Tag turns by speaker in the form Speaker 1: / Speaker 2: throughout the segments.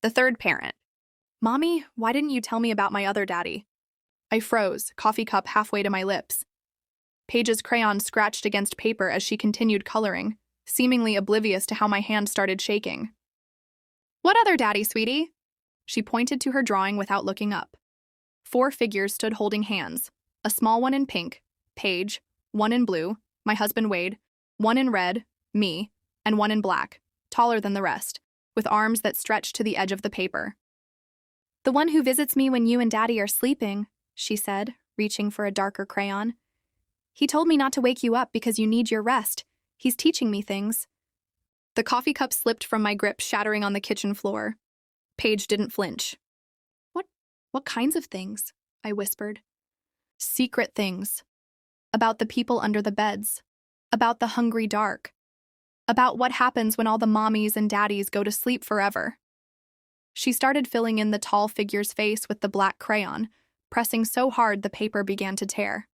Speaker 1: The third parent. Mommy, why didn't you tell me about my other daddy? I froze, coffee cup halfway to my lips. Paige's crayon scratched against paper as she continued coloring, seemingly oblivious to how my hand started shaking. What other daddy, sweetie? She pointed to her drawing without looking up. 4 figures stood holding hands, a small one in pink, Paige, one in blue, my husband Wade, one in red, me, and one in black, taller than the rest, with arms that stretched to the edge of the paper. The one who visits me when you and Daddy are sleeping, she said, reaching for a darker crayon. He told me not to wake you up because you need your rest. He's teaching me things. The coffee cup slipped from my grip, shattering on the kitchen floor. Paige didn't flinch. What kinds of things? I whispered. Secret things. About the people under the beds. About the hungry dark. About what happens when all the mommies and daddies go to sleep forever. She started filling in the tall figure's face with the black crayon, pressing so hard the paper began to tear.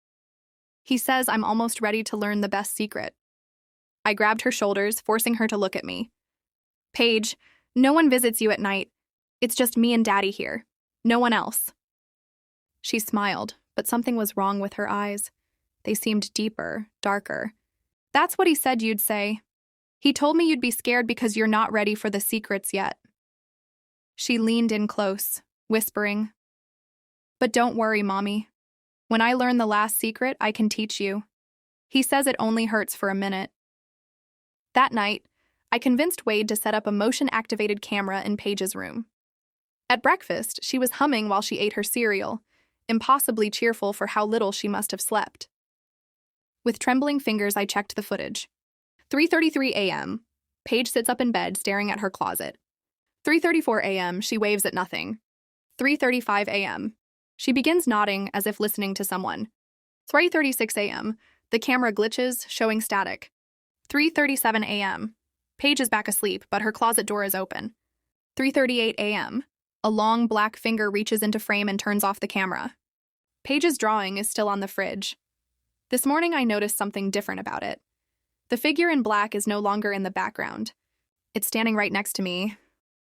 Speaker 1: He says I'm almost ready to learn the best secret. I grabbed her shoulders, forcing her to look at me. Paige, no one visits you at night. It's just me and Daddy here. No one else. She smiled, but something was wrong with her eyes. They seemed deeper, darker. That's what he said you'd say. He told me you'd be scared because you're not ready for the secrets yet. She leaned in close, whispering, But don't worry, Mommy. When I learn the last secret, I can teach you. He says it only hurts for a minute. That night, I convinced Wade to set up a motion-activated camera in Paige's room. At breakfast, she was humming while she ate her cereal, impossibly cheerful for how little she must have slept. With trembling fingers, I checked the footage. 3:33 a.m. Paige sits up in bed, staring at her closet. 3:34 a.m. She waves at nothing. 3:35 a.m. She begins nodding as if listening to someone. 3:36 a.m. The camera glitches, showing static. 3:37 a.m. Paige is back asleep, but her closet door is open. 3:38 a.m. A long black finger reaches into frame and turns off the camera. Paige's drawing is still on the fridge. This morning I noticed something different about it. The figure in black is no longer in the background. It's standing right next to me,